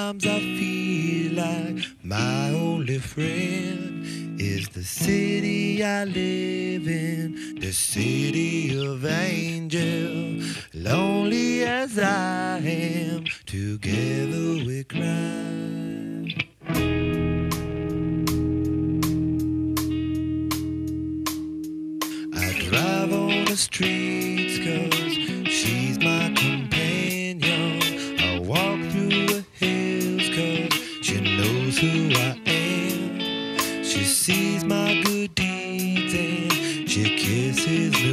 Sometimes I feel like my only friend is the city I live in, the city of angel. Lonely as I am, together we cry. I drive on the streets 'cause she's my companion. I walk through the hills 'cause she knows who I am. She sees my good deeds and she kisses me